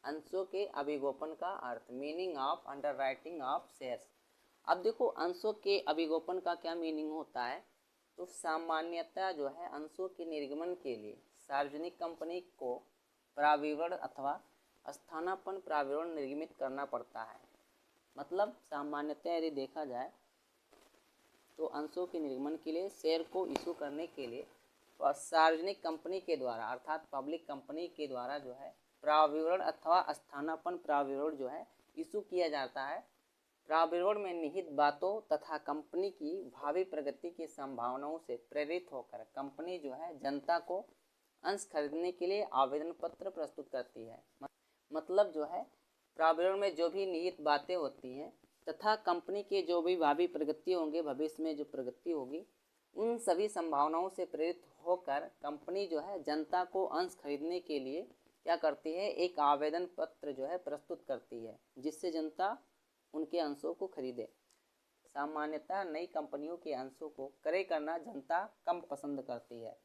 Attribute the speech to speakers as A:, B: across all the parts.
A: अंशों के अभिगोपन का अर्थ, meaning of underwriting of shares. अब देखो अंशों के अभिगोपन का क्या मीनिंग होता है। तो सामान्यतः जो है अंशों के निर्गमन के लिए सार्वजनिक कंपनी को प्राविवरण अथवा स्थानापन्न प्राविवरण निर्गमित करना पड़ता है। मतलब सामान्यतः यदि देखा जाए तो अंशों के निर्गमन के लिए शेयर को इशू करने के लिए सार्वजनिक कंपनी के द्वारा अर्थात पब्लिक कंपनी के द्वारा जो है प्राविवरण अथवा स्थानापन्न प्राविवरण जो है इशू किया जाता है। प्राविवरण में निहित बातों तथा कंपनी की भावी प्रगति की संभावनाओं से प्रेरित होकर कंपनी जो है जनता को अंश खरीदने के लिए आवेदन पत्र प्रस्तुत करती है। मतलब जो है प्राविवरण में जो भी निहित बातें होती हैं तथा कंपनी के जो भी भावी प्रगति होंगे, भविष्य में जो प्रगति होगी, उन सभी संभावनाओं से प्रेरित होकर कंपनी जो है जनता को अंश खरीदने के लिए क्या करती है, एक आवेदन पत्र जो है प्रस्तुत करती है, जिससे जनता उनके अंशों को खरीदे। सामान्यतः नई कंपनियों के अंशों को क्रय करना जनता कम पसंद करती है।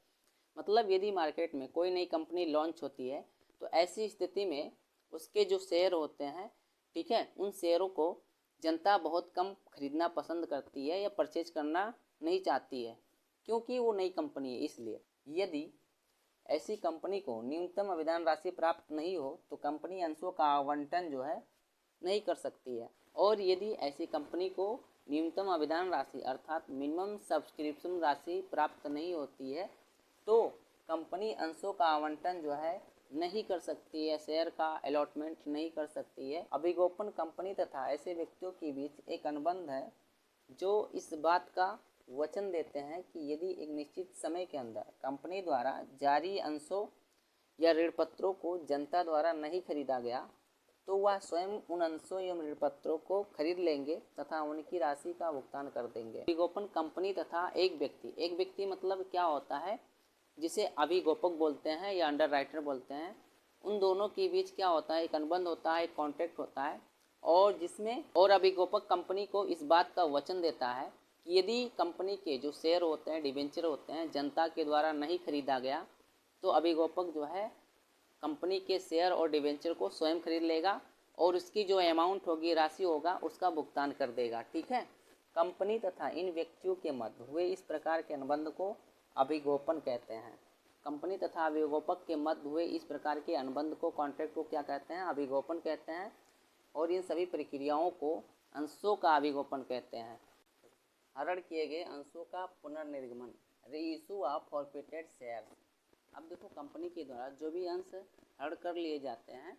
A: मतलब यदि मार्केट में कोई नई कंपनी लॉन्च होती है तो ऐसी स्थिति में उसके जो शेयर होते हैं, ठीक है, उन शेयरों को जनता बहुत कम खरीदना पसंद करती है या परचेज करना नहीं चाहती है, क्योंकि वो नई कंपनी है। इसलिए यदि ऐसी कंपनी को न्यूनतम अभिदान राशि प्राप्त नहीं हो तो कंपनी अंशों का आवंटन जो है नहीं कर सकती है। और यदि ऐसी कंपनी को न्यूनतम अभिदान राशि अर्थात मिनिमम सब्सक्रिप्शन राशि प्राप्त नहीं होती है तो कंपनी अंशों का आवंटन जो है नहीं कर सकती है, शेयर का अलॉटमेंट नहीं कर सकती है। अभिगोपन कंपनी तथा ऐसे व्यक्तियों के बीच एक अनुबंध है जो इस बात का वचन देते हैं कि यदि एक निश्चित समय के अंदर कंपनी द्वारा जारी अंशों या ऋण पत्रों को जनता द्वारा नहीं खरीदा गया तो वह स्वयं उन अंशों एवं ऋण पत्रों को खरीद लेंगे तथा उनकी राशि का भुगतान कर देंगे। अभिगोपन कंपनी तथा एक व्यक्ति मतलब क्या होता है, जिसे अभिगोपक बोलते हैं या अंडरराइटर बोलते हैं, उन दोनों के बीच क्या होता है, एक अनुबंध होता है, एक कॉन्ट्रैक्ट होता है, और जिसमें और अभिगोपक कंपनी को इस बात का वचन देता है कि यदि कंपनी के जो शेयर होते हैं, डिबेंचर होते हैं, जनता के द्वारा नहीं खरीदा गया तो अभिगोपक जो है कंपनी के शेयर और डिबेंचर को स्वयं खरीद लेगा और उसकी जो अमाउंट होगी, राशि होगा, उसका भुगतान कर देगा। ठीक है। कंपनी तथा इन व्यक्तियों के मध्य हुए इस प्रकार के अनुबंध को अभिगोपन कहते हैं। कंपनी तथा अभिगोपक के मध्य हुए इस प्रकार के अनुबंध को, कॉन्ट्रैक्ट को क्या कहते हैं, अभिगोपन कहते हैं। और इन सभी प्रक्रियाओं को अंशों का अभिगोपन कहते हैं। हरण किए गए अंशों का पुनर्निर्गमन, रीइशू ऑफ फॉरफिटेड शेयर्स। अब देखो कंपनी के द्वारा जो भी अंश हरण कर लिए जाते हैं,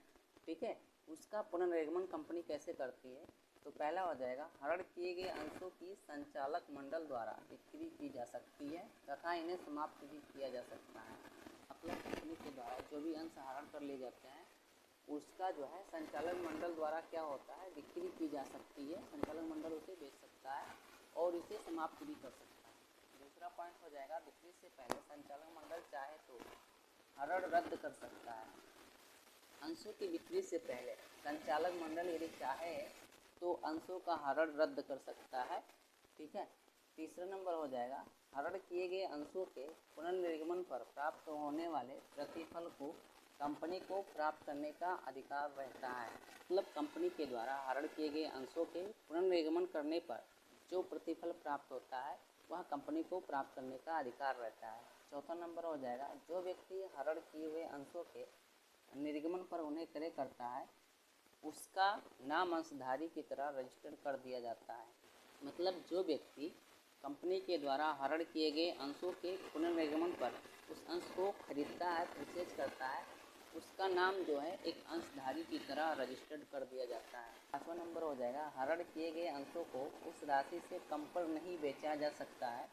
A: ठीक है, उसका पुनर्निर्गमन कंपनी कैसे करती है। तो पहला हो जाएगा, हरण किए गए अंशों की संचालक मंडल द्वारा बिक्री की जा सकती है तथा इन्हें समाप्त भी किया जा सकता है। मतलब कंपनी के द्वारा जो भी अंश हरण कर लिए जाते हैं उसका जो है संचालक मंडल द्वारा क्या होता है, बिक्री की जा सकती है। संचालक मंडल उसे बेच सकता है और इसे समाप्त भी कर सकता है। दूसरा पॉइंट हो जाएगा, बिक्री से पहले संचालक मंडल चाहे तो हरण रद्द कर सकता है। अंशों की बिक्री से पहले संचालक मंडल यदि चाहे तो अंशों का हरण रद्द कर सकता है। ठीक है। तीसरा नंबर हो जाएगा, हरण किए गए अंशों के पुनर्निर्गमन पर प्राप्त होने वाले प्रतिफल को कंपनी को प्राप्त करने का अधिकार रहता है। मतलब कंपनी के द्वारा हरण किए गए अंशों के पुनर्निर्गमन करने पर जो प्रतिफल प्राप्त होता है वह कंपनी को प्राप्त करने का अधिकार रहता है। चौथा नंबर हो जाएगा, जो व्यक्ति हरण किए हुए अंशों के निर्गमन पर उन्हें क्रय करता है उसका नाम अंशधारी की तरह रजिस्टर कर दिया जाता है। मतलब जो व्यक्ति कंपनी के द्वारा हरण किए गए अंशों के पुनर्निर्गमन पर उस अंश को खरीदता है, परचेज करता है, उसका नाम जो है एक अंशधारी की तरह रजिस्टर्ड कर दिया जाता है। 5वां नंबर हो जाएगा, हरण किए गए अंशों को उस राशि से कम पर नहीं बेचा जा सकता है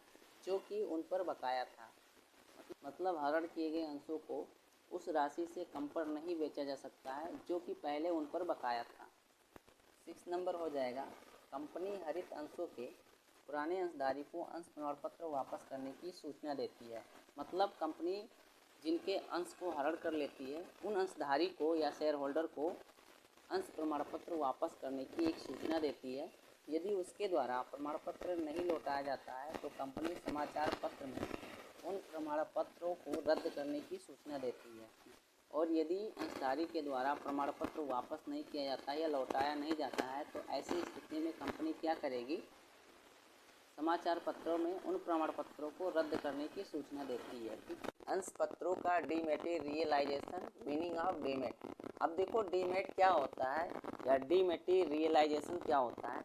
A: जो कि उन पर बकाया था। मतलब हरण किए गए अंशों को उस राशि से कम पर नहीं बेचा जा सकता है जो कि पहले उन पर बकाया था। 6 नंबर हो जाएगा, कंपनी हरित अंशों के पुराने अंशधारी को अंश प्रमाण पत्र वापस करने की सूचना देती है। मतलब कंपनी जिनके अंश को हरण कर लेती है उन अंशधारी को या शेयर होल्डर को अंश प्रमाण पत्र वापस करने की एक सूचना देती है। यदि उसके द्वारा प्रमाण पत्र नहीं लौटाया जाता है तो कंपनी समाचार पत्र में उन प्रमाण पत्रों को रद्द करने की सूचना देती है। और यदि अंशधारी के द्वारा प्रमाण पत्र वापस नहीं किया जाता है या लौटाया नहीं जाता है तो ऐसी स्थिति में कंपनी क्या करेगी, समाचार पत्रों में उन प्रमाण पत्रों को रद्द करने की सूचना देती है। अंश पत्रों का डीमैटेरियलाइजेशन, मीनिंग ऑफ डीमैट। अब देखो डीमैट क्या होता है या डीमैटेरियलाइजेशन क्या होता है।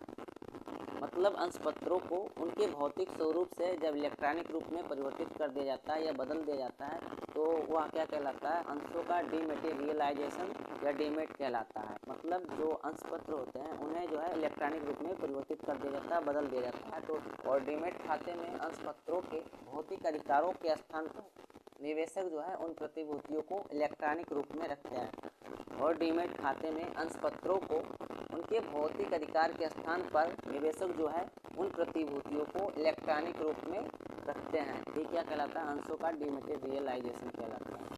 A: मतलब अंश पत्रों को उनके भौतिक स्वरूप से जब इलेक्ट्रॉनिक रूप में परिवर्तित कर दिया जाता है या बदल दिया जाता है तो वह क्या कहलाता है, अंशों का डीमैटेरियलाइजेशन या डीमैट कहलाता है। मतलब जो अंश पत्र होते हैं उन्हें जो है इलेक्ट्रॉनिक रूप में परिवर्तित कर दिया जाता है, बदल दिया जाता है। तो और डीमैट खाते में अंश पत्रों के भौतिक अधिकारों के स्थान पर निवेशक जो है उन प्रतिभूतियों को इलेक्ट्रॉनिक रूप में रखते हैं। और डीमैट खाते में अंश पत्रों को उनके भौतिक अधिकार के स्थान पर निवेशक जो है उन प्रतिभूतियों को इलेक्ट्रॉनिक रूप में रखते हैं। ये क्या कहलाता है, अंशों का डीमैटेरियलाइजेशन कहलाता है।